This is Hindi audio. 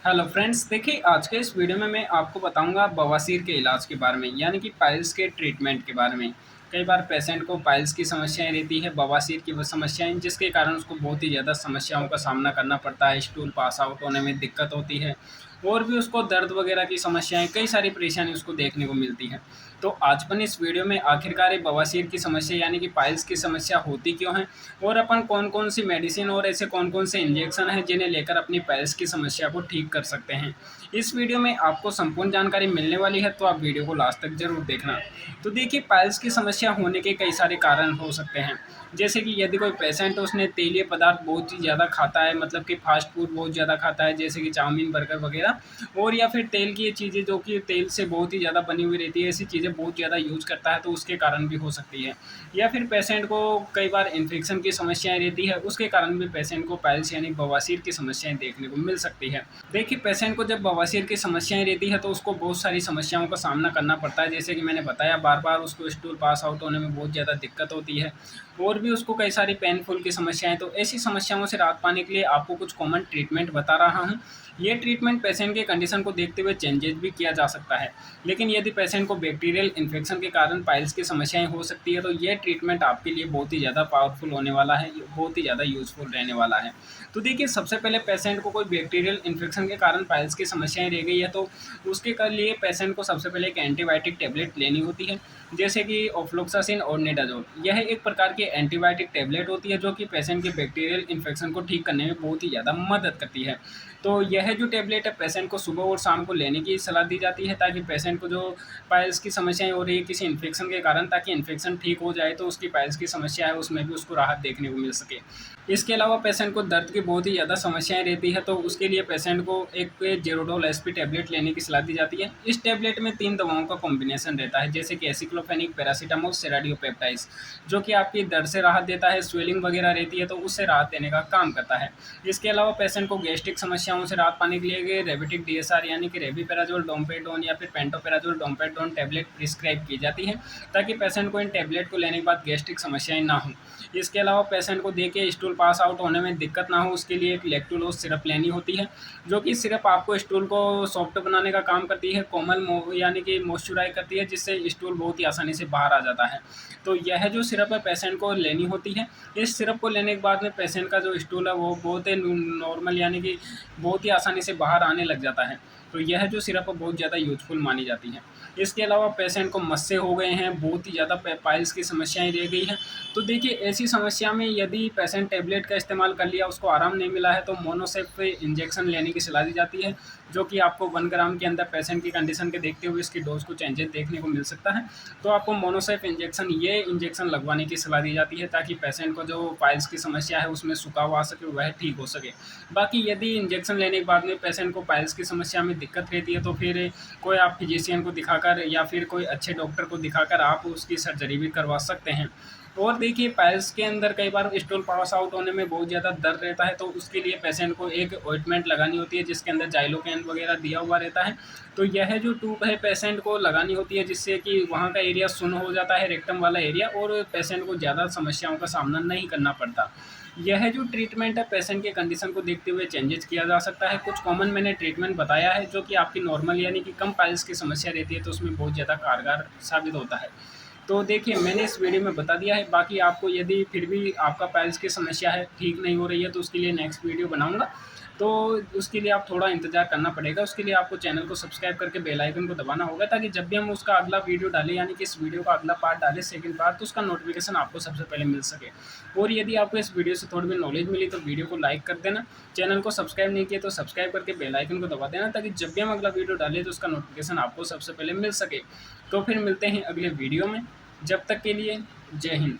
हेलो फ्रेंड्स, देखिए आज के इस वीडियो में मैं आपको बताऊंगा बवासीर के इलाज के बारे में, यानी कि पाइल्स के ट्रीटमेंट के बारे में। कई बार पेशेंट को पाइल्स की समस्याएं रहती है, बवासीर की वो समस्याएं जिसके कारण उसको बहुत ही ज़्यादा समस्याओं का सामना करना पड़ता है। स्टूल पास आउट होने में दिक्कत होती है और भी उसको दर्द वगैरह की समस्याएं, कई सारी परेशानी उसको देखने को मिलती है। तो आज अपन इस वीडियो में आखिरकार ये बवासीर की समस्या यानी कि पाइल्स की समस्या होती क्यों है और अपन कौन कौन सी मेडिसिन और ऐसे कौन कौन से इंजेक्शन हैं जिन्हें लेकर अपनी पाइल्स की समस्या को ठीक कर सकते हैं। इस वीडियो में आपको संपूर्ण जानकारी मिलने वाली है, तो आप वीडियो को लास्ट तक जरूर देखना। तो देखिए, पाइल्स की समस्या होने के कई सारे कारण हो सकते हैं। जैसे कि यदि कोई पेशेंट है, उसने तेलीय पदार्थ बहुत ही ज़्यादा खाता है, मतलब कि फास्ट फूड बहुत ज़्यादा खाता है, जैसे कि चाउमीन, बर्गर वगैरह, और या फिर तेल की ये चीज़ें जो कि तेल से बहुत ही ज़्यादा बनी हुई रहती है, ऐसी चीज़ें बहुत ज़्यादा यूज़ करता है, तो उसके कारण भी हो सकती है। या फिर पेशेंट को कई बार इन्फेक्शन की समस्याएं रहती है, उसके कारण भी पेशेंट को पाइल्स यानी बवासीर की समस्याएं देखने को मिल सकती है। देखिए, पेशेंट को जब बवासीर की समस्याएं रहती है तो उसको बहुत सारी समस्याओं का सामना करना पड़ता है, जैसे कि मैंने बताया, बार बार उसको स्टूल पास आउट होने में बहुत ज़्यादा दिक्कत होती है और भी उसको कई सारी पेनफुल की समस्याएं। तो ऐसी समस्याओं से राहत पाने के लिए आपको कुछ कॉमन ट्रीटमेंट बता रहा हूँ। ये ट्रीटमेंट पेशेंट के कंडीशन को देखते हुए चेंजेस भी किया जा सकता है, लेकिन यदि पेशेंट को बैक्टीरियल इन्फेक्शन के कारण पाइल्स की समस्याएं हो सकती है तो ये ट्रीटमेंट आपके लिए बहुत ही ज़्यादा पावरफुल होने वाला है, बहुत ही ज़्यादा यूजफुल रहने वाला है। तो देखिए, सबसे पहले पेशेंट को कोई बैक्टीरियल इन्फेक्शन के कारण पाइल्स की समस्याएं रह गई है तो उसके लिए पेशेंट को सबसे पहले एक एंटीबायोटिक टेबलेट लेनी होती है, जैसे कि ऑफ्लोक्सासिन और निडाजोल। यह एक प्रकार की एंटीबायोटिक टेबलेट होती है जो कि पेशेंट के बैक्टीरियल इन्फेक्शन को ठीक करने में बहुत ही ज़्यादा मदद करती है। तो यह जो टेबलेट है, पेशेंट को सुबह और शाम को लेने की सलाह दी जाती है, ताकि पेशेंट को जो पाइल्स की समस्याएं हो रही है किसी इन्फेक्शन के कारण, ताकि इन्फेक्शन ठीक हो जाए तो उसकी पाइल्स की समस्या है उसमें भी उसको राहत देखने को मिल सके। इसके अलावा पेशेंट को दर्द की बहुत ही ज़्यादा समस्याएं रहती है, तो उसके लिए पेशेंट को एक जेरोडोल एसपी टेबलेट लेने की सलाह दी जाती है। इस टेबलेट में 3 दवाओं का कॉम्बिनेशन रहता है, जैसे कि एसिक्लोफेनिक, पैरासीटामोल, सेराडियोपेप्टाइड्स, जो कि आपकी दर्द से राहत देता है, स्वेलिंग वगैरह रहती है तो उससे राहत देने का काम करता है। इसके अलावा पेशेंट को गैस्ट्रिक समस्याओं से राहत पाने के लिए रेविटिक डीएसआर यानी कि रेविपेराजोल, डोम्पेडोन या फिर पेंटोपेराजोल, डोम्पेडोन टेबलेट प्रिस्क्राइब की जाती है, ताकि पेशेंट को इन टेबलेट को लेने के बाद गैस्ट्रिक समस्याएं ना हो। इसके अलावा पेशेंट को देखिए स्टूल पास आउट होने में दिक्कत ना हो, उसके लिए एक लैक्टुलोज सिरप लेनी होती है, जो कि सिरप आपको स्टूल को सॉफ्ट बनाने का काम करती है, कोमल यानी कि मॉइस्चराइज करती है, जिससे स्टूल बहुत ही आसानी से बाहर आ जाता है। तो यह जो सिरप है पेशेंट को लेनी होती है। इस सिरप को लेने के बाद में पेशेंट का जो स्टूल है वो बहुत ही नॉर्मल यानी कि बहुत ही आसानी से बाहर आने लग जाता है। तो यह जो सिरप है बहुत ज़्यादा यूज़फुल मानी जाती है। इसके अलावा पेशेंट को मस्से हो गए हैं, बहुत ही ज़्यादा पाइल्स की समस्याएं रह गई हैं, तो देखिए ऐसी समस्या में यदि पेशेंट टैबलेट का इस्तेमाल कर लिया, उसको आराम नहीं मिला है, तो मोनोसेफ इंजेक्शन लेने की सलाह दी जाती है, जो कि आपको 1 ग्राम के अंदर पेशेंट की कंडीशन के देखते हुए इसकी डोज को चेंजेस देखने को मिल सकता है। तो आपको मोनोसेफ इंजेक्शन, ये इंजेक्शन लगवाने की सलाह दी जाती है, ताकि पेशेंट को जो पाइल्स की समस्या है उसमें सुखाव आ सके, वह ठीक हो सके। बाकी यदि इंजेक्शन लेने के बाद में पेशेंट को पाइल्स की समस्या में दिक्कत रहती है तो फिर कोई आप फिजिशियन को दिखाकर या फिर कोई अच्छे डॉक्टर को दिखाकर आप उसकी सर्जरी भी करवा सकते हैं। और देखिए, पाइल्स के अंदर कई बार स्टूल पास आउट होने में बहुत ज़्यादा दर्द रहता है, तो उसके लिए पेशेंट को एक ऑइंटमेंट लगानी होती है, जिसके अंदर जाइलोकेन वगैरह दिया हुआ रहता है। तो यह जो ट्यूब है पेशेंट को लगानी होती है, जिससे कि वहाँ का एरिया सुन्न हो जाता है, रेक्टम वाला एरिया, और पेशेंट को ज़्यादा समस्याओं का सामना नहीं करना पड़ता। यह जो ट्रीटमेंट है पेशेंट के कंडीशन को देखते हुए चेंजेस किया जा सकता है। कुछ कॉमन मैंने ट्रीटमेंट बताया है, जो कि आपकी नॉर्मल यानी कि कम पाइल्स की समस्या रहती है तो उसमें बहुत ज़्यादा कारगर साबित होता है। तो देखिए, मैंने इस वीडियो में बता दिया है, बाकी आपको यदि फिर भी आपका पाइल्स की समस्या है, ठीक नहीं हो रही है, तो उसके लिए नेक्स्ट वीडियो बनाऊँगा। तो उसके लिए आप थोड़ा इंतज़ार करना पड़ेगा। उसके लिए आपको चैनल को सब्सक्राइब करके बेल आइकन को दबाना होगा, ताकि जब भी हम उसका अगला वीडियो डालें, यानी कि इस वीडियो का अगला पार्ट डालें, सेकंड पार्ट, तो उसका नोटिफिकेशन आपको सबसे पहले मिल सके। और यदि आपको इस वीडियो से थोड़ी भी नॉलेज मिली तो वीडियो को लाइक कर देना। चैनल को सब्सक्राइब नहीं किया तो सब्सक्राइब करके बेल आइकन को दबा देना, ताकि जब भी हम अगला वीडियो डालें तो उसका नोटिफिकेशन आपको सबसे पहले मिल सके। तो फिर मिलते हैं अगले वीडियो में। जब तक के लिए जय हिंद।